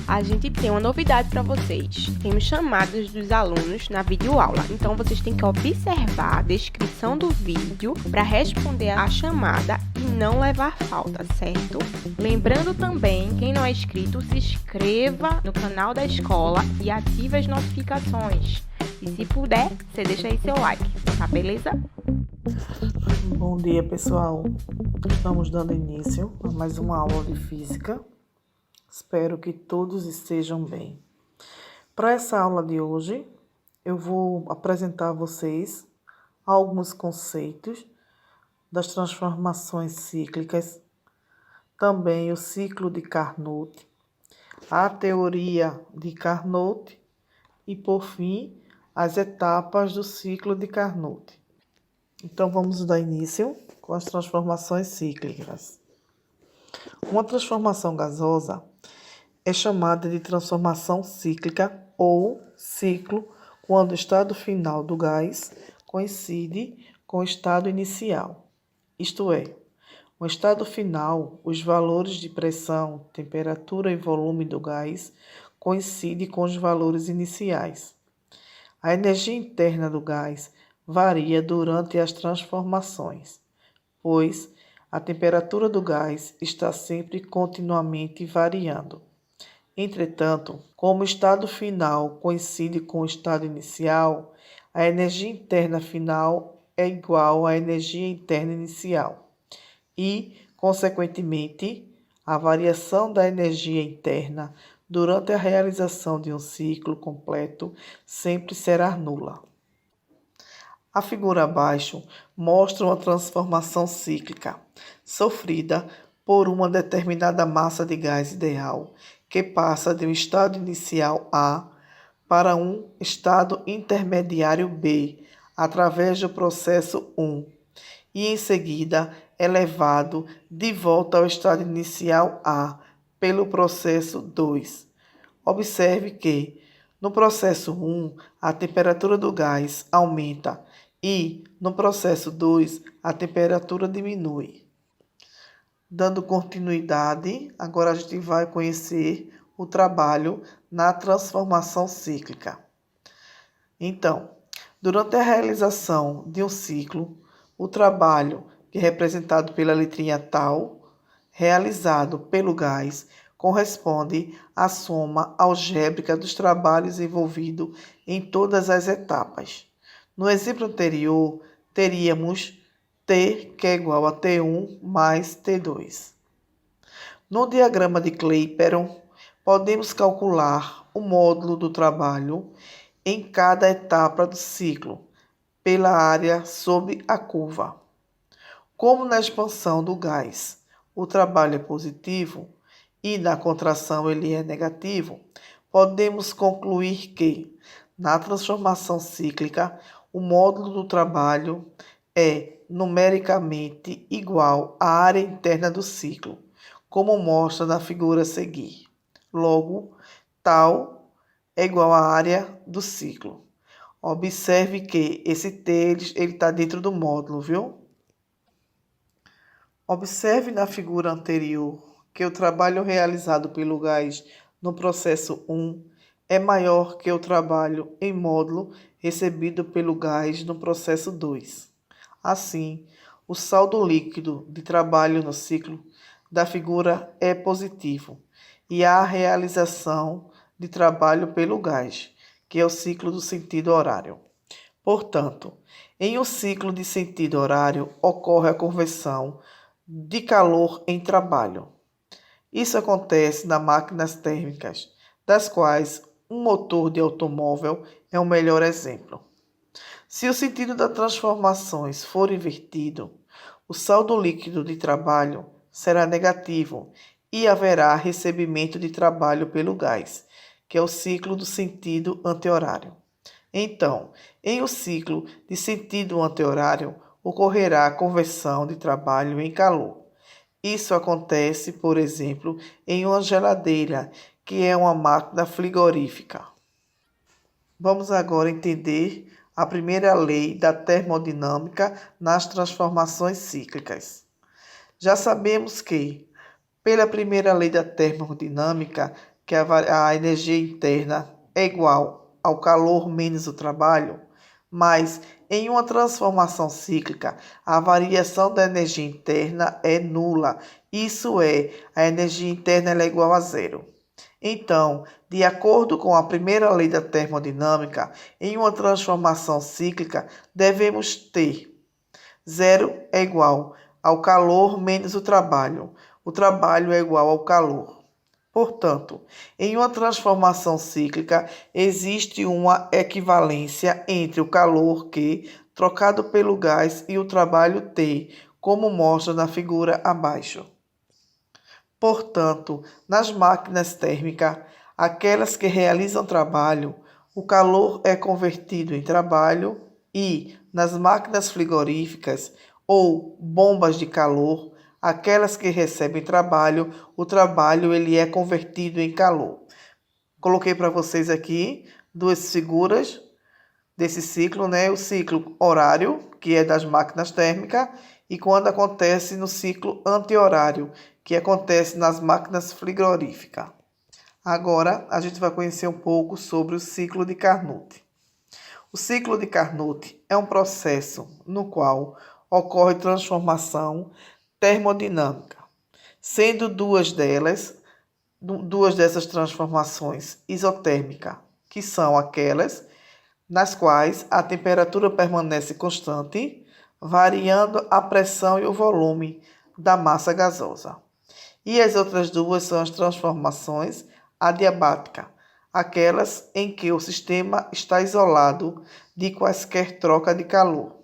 A gente tem uma novidade para vocês. Temos chamadas dos alunos na videoaula. Então, vocês têm que observar a descrição do vídeo para responder a chamada e não levar falta, certo? Lembrando também, quem não é inscrito, se inscreva no canal da escola e ative as notificações. E se puder, você deixa aí seu like, tá beleza? Bom dia, pessoal. Estamos dando início a mais uma aula de física. Espero que todos estejam bem. Para essa aula de hoje, eu vou apresentar a vocês alguns conceitos das transformações cíclicas, também o ciclo de Carnot, a teoria de Carnot e, por fim, as etapas do ciclo de Carnot. Então, vamos dar início com as transformações cíclicas. Uma transformação gasosa é chamada de transformação cíclica ou ciclo quando o estado final do gás coincide com o estado inicial. Isto é, no estado final, os valores de pressão, temperatura e volume do gás coincidem com os valores iniciais. A energia interna do gás varia durante as transformações, pois a temperatura do gás está sempre continuamente variando. Entretanto, como o estado final coincide com o estado inicial, a energia interna final é igual à energia interna inicial e, consequentemente, a variação da energia interna durante a realização de um ciclo completo sempre será nula. A figura abaixo mostra uma transformação cíclica sofrida por uma determinada massa de gás ideal que passa de um estado inicial A para um estado intermediário B através do processo 1 e em seguida é levado de volta ao estado inicial A pelo processo 2. Observe que no processo 1 a temperatura do gás aumenta e no processo 2 a temperatura diminui. Dando continuidade, agora a gente vai conhecer o trabalho na transformação cíclica. Então, durante a realização de um ciclo, o trabalho, que é representado pela letrinha tal, realizado pelo gás, corresponde à soma algébrica dos trabalhos envolvidos em todas as etapas. No exemplo anterior, teríamos T, que é igual a T1 mais T2. No diagrama de Clapeyron, podemos calcular o módulo do trabalho em cada etapa do ciclo, pela área sob a curva. Como na expansão do gás o trabalho é positivo e na contração ele é negativo, podemos concluir que, na transformação cíclica, o módulo do trabalho é numericamente igual à área interna do ciclo, como mostra na figura a seguir. Logo, tal é igual à área do ciclo. Observe que esse T ele está dentro do módulo, viu? Observe na figura anterior que o trabalho realizado pelo gás no processo 1 é maior que o trabalho em módulo recebido pelo gás no processo 2. Assim, o saldo líquido de trabalho no ciclo da figura é positivo e há a realização de trabalho pelo gás, que é o ciclo do sentido horário. Portanto, em um ciclo de sentido horário ocorre a conversão de calor em trabalho. Isso acontece nas máquinas térmicas, das quais um motor de automóvel é o melhor exemplo. Se o sentido das transformações for invertido, o saldo líquido de trabalho será negativo e haverá recebimento de trabalho pelo gás, que é o ciclo do sentido anti-horário. Então, em um ciclo de sentido anti-horário, ocorrerá a conversão de trabalho em calor. Isso acontece, por exemplo, em uma geladeira, que é uma máquina frigorífica. Vamos agora entender a primeira lei da termodinâmica nas transformações cíclicas. Já sabemos que, pela primeira lei da termodinâmica, que a energia interna é igual ao calor menos o trabalho, mas em uma transformação cíclica, a variação da energia interna é nula. Isso é, a energia interna é igual a zero. Então, de acordo com a primeira lei da termodinâmica, em uma transformação cíclica, devemos ter zero é igual ao calor menos o trabalho. O trabalho é igual ao calor. Portanto, em uma transformação cíclica, existe uma equivalência entre o calor Q trocado pelo gás e o trabalho T, como mostra na figura abaixo. Portanto, nas máquinas térmicas, aquelas que realizam trabalho, o calor é convertido em trabalho e, nas máquinas frigoríficas ou bombas de calor, aquelas que recebem trabalho, o trabalho ele é convertido em calor. Coloquei para vocês aqui duas figuras desse ciclo, né? O ciclo horário, que é das máquinas térmicas, e quando acontece no ciclo anti-horário, que acontece nas máquinas frigoríficas. Agora, a gente vai conhecer um pouco sobre o ciclo de Carnot. O ciclo de Carnot é um processo no qual ocorre transformação termodinâmica, sendo duas dessas transformações isotérmicas, que são aquelas nas quais a temperatura permanece constante, variando a pressão e o volume da massa gasosa. E as outras duas são as transformações adiabáticas, aquelas em que o sistema está isolado de quaisquer troca de calor.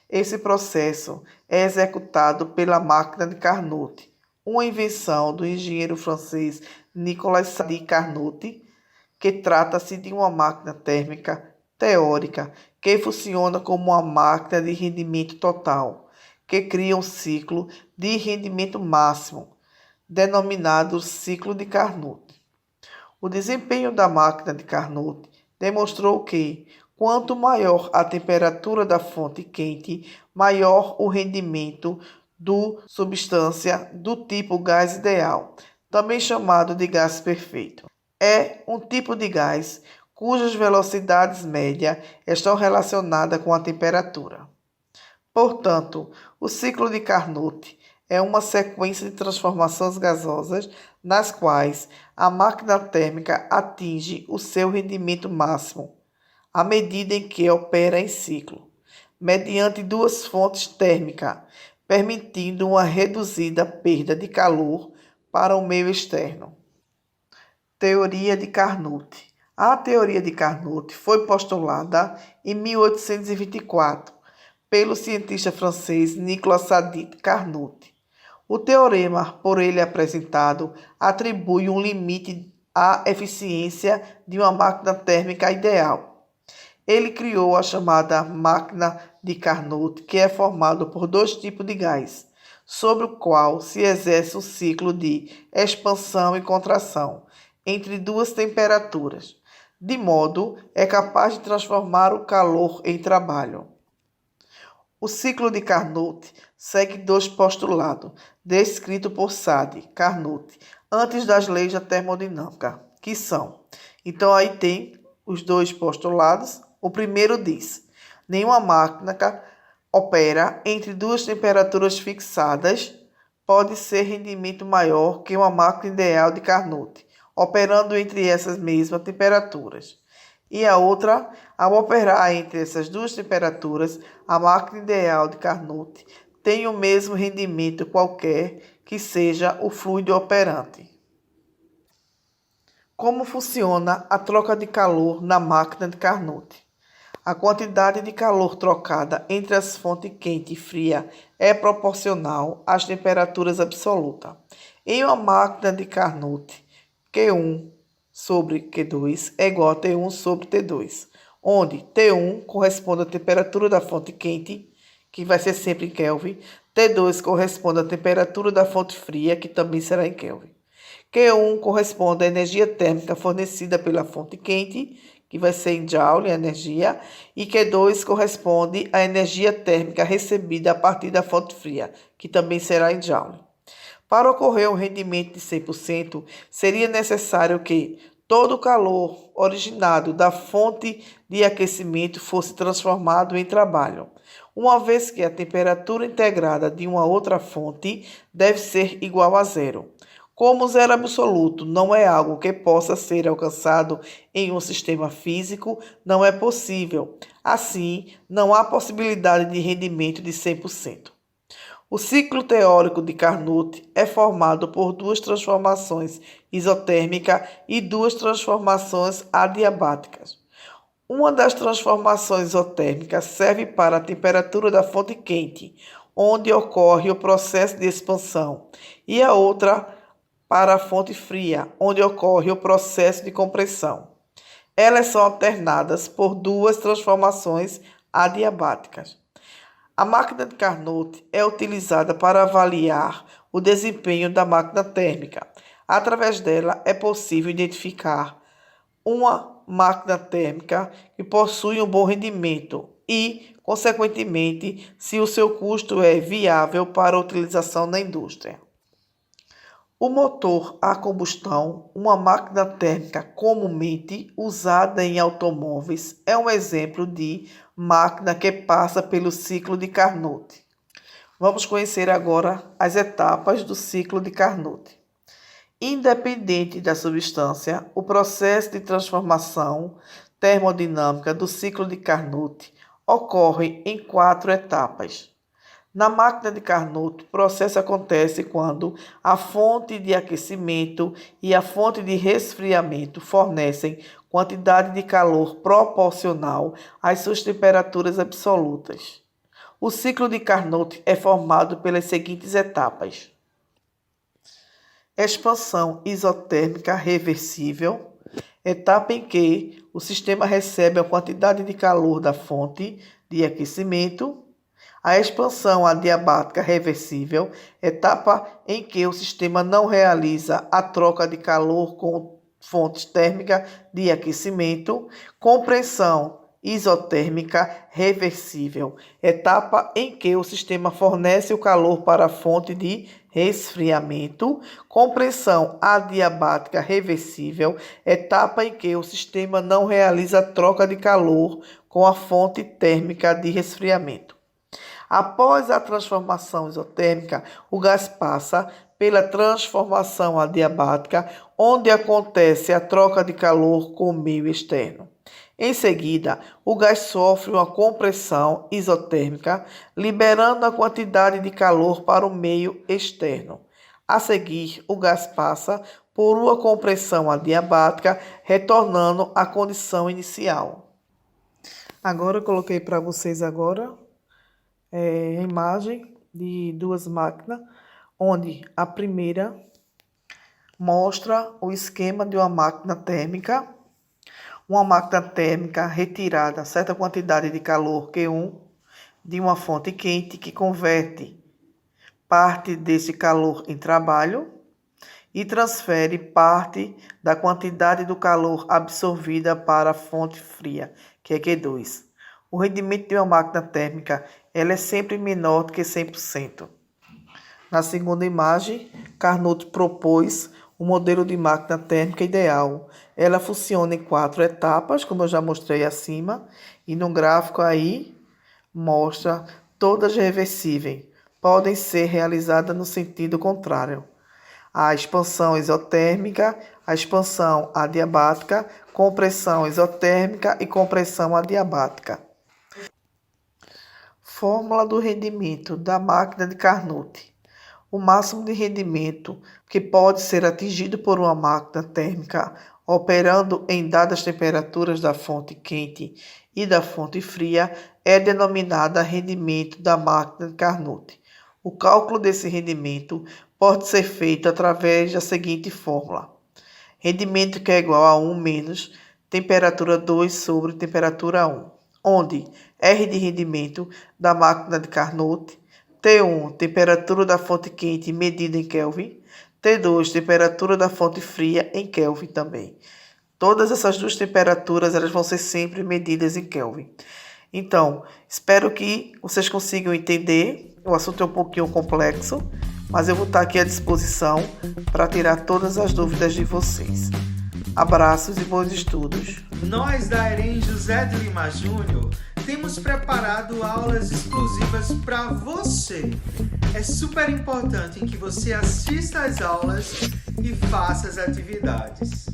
Esse processo é executado pela máquina de Carnot, uma invenção do engenheiro francês Nicolas Sadi Carnot, que trata-se de uma máquina térmica teórica que funciona como uma máquina de rendimento total, que cria um ciclo de rendimento máximo, denominado ciclo de Carnot. O desempenho da máquina de Carnot demonstrou que, quanto maior a temperatura da fonte quente, maior o rendimento do substância do tipo gás ideal, também chamado de gás perfeito. É um tipo de gás cujas velocidades médias estão relacionadas com a temperatura. Portanto, o ciclo de Carnot é uma sequência de transformações gasosas nas quais a máquina térmica atinge o seu rendimento máximo, à medida em que opera em ciclo, mediante duas fontes térmicas, permitindo uma reduzida perda de calor para o meio externo. Teoria de Carnot. A teoria de Carnot foi postulada em 1824 pelo cientista francês Nicolas Sadi Carnot. O teorema por ele apresentado atribui um limite à eficiência de uma máquina térmica ideal. Ele criou a chamada máquina de Carnot, que é formado por dois tipos de gás, sobre o qual se exerce um ciclo de expansão e contração entre duas temperaturas, de modo é capaz de transformar o calor em trabalho. O ciclo de Carnot segue dois postulados, descritos por Sadi Carnot, antes das leis da termodinâmica, que são. Então, aí tem os dois postulados. O primeiro diz: nenhuma máquina opera entre duas temperaturas fixadas pode ser rendimento maior que uma máquina ideal de Carnot, operando entre essas mesmas temperaturas. E a outra, ao operar entre essas duas temperaturas, a máquina ideal de Carnot tem o mesmo rendimento qualquer que seja o fluido operante. Como funciona a troca de calor na máquina de Carnot? A quantidade de calor trocada entre as fontes quente e fria é proporcional às temperaturas absolutas. Em uma máquina de Carnot, Q1 sobre Q2 é igual a T1 sobre T2, onde T1 corresponde à temperatura da fonte quente, que vai ser sempre em Kelvin, T2 corresponde à temperatura da fonte fria, que também será em Kelvin. Q1 corresponde à energia térmica fornecida pela fonte quente, que vai ser em Joule, a energia, e Q2 corresponde à energia térmica recebida a partir da fonte fria, que também será em Joule. Para ocorrer um rendimento de 100%, seria necessário que todo o calor originado da fonte de aquecimento fosse transformado em trabalho, uma vez que a temperatura integrada de uma outra fonte deve ser igual a zero. Como zero absoluto não é algo que possa ser alcançado em um sistema físico, não é possível. Assim, não há possibilidade de rendimento de 100%. O ciclo teórico de Carnot é formado por duas transformações isotérmica e duas transformações adiabáticas. Uma das transformações isotérmicas serve para a temperatura da fonte quente, onde ocorre o processo de expansão, e a outra para a fonte fria, onde ocorre o processo de compressão. Elas são alternadas por duas transformações adiabáticas. A máquina de Carnot é utilizada para avaliar o desempenho da máquina térmica. Através dela é possível identificar uma máquina térmica que possui um bom rendimento e, consequentemente, se o seu custo é viável para a utilização na indústria. O motor a combustão, uma máquina térmica comumente usada em automóveis, é um exemplo de máquina que passa pelo ciclo de Carnot. Vamos conhecer agora as etapas do ciclo de Carnot. Independente da substância, o processo de transformação termodinâmica do ciclo de Carnot ocorre em 4 etapas. Na máquina de Carnot, o processo acontece quando a fonte de aquecimento e a fonte de resfriamento fornecem quantidade de calor proporcional às suas temperaturas absolutas. O ciclo de Carnot é formado pelas seguintes etapas: expansão isotérmica reversível, etapa em que o sistema recebe a quantidade de calor da fonte de aquecimento. A expansão adiabática reversível, etapa em que o sistema não realiza a troca de calor com fontes térmicas de aquecimento. Compressão isotérmica reversível, etapa em que o sistema fornece o calor para a fonte de resfriamento. Compressão adiabática reversível, etapa em que o sistema não realiza a troca de calor com a fonte térmica de resfriamento. Após a transformação isotérmica, o gás passa pela transformação adiabática, onde acontece a troca de calor com o meio externo. Em seguida, o gás sofre uma compressão isotérmica, liberando a quantidade de calor para o meio externo. A seguir, o gás passa por uma compressão adiabática, retornando à condição inicial. Agora eu coloquei para vocês a imagem de duas máquinas, onde a primeira mostra o esquema de uma máquina térmica retirada certa quantidade de calor Q1 de uma fonte quente que converte parte desse calor em trabalho e transfere parte da quantidade do calor absorvida para a fonte fria, que é Q2. O rendimento de uma máquina térmica ela é sempre menor do que 100%. Na segunda imagem, Carnot propôs o modelo de máquina térmica ideal. Ela funciona em 4 etapas, como eu já mostrei acima, e no gráfico aí mostra todas reversíveis. Podem ser realizadas no sentido contrário. A expansão isotérmica, a expansão adiabática, compressão isotérmica e compressão adiabática. Fórmula do rendimento da máquina de Carnot. O máximo de rendimento que pode ser atingido por uma máquina térmica operando em dadas temperaturas da fonte quente e da fonte fria é denominada rendimento da máquina de Carnot. O cálculo desse rendimento pode ser feito através da seguinte fórmula: rendimento que é igual a 1 menos temperatura 2 sobre temperatura 1, onde R de rendimento da máquina de Carnot, T1, temperatura da fonte quente medida em Kelvin, T2, temperatura da fonte fria em Kelvin também. Todas essas duas temperaturas elas vão ser sempre medidas em Kelvin. Então, espero que vocês consigam entender. O assunto é um pouquinho complexo, mas eu vou estar aqui à disposição para tirar todas as dúvidas de vocês. Abraços e bons estudos. Nós da EREM José de Lima Júnior temos preparado aulas exclusivas para você. É super importante que você assista às aulas e faça as atividades.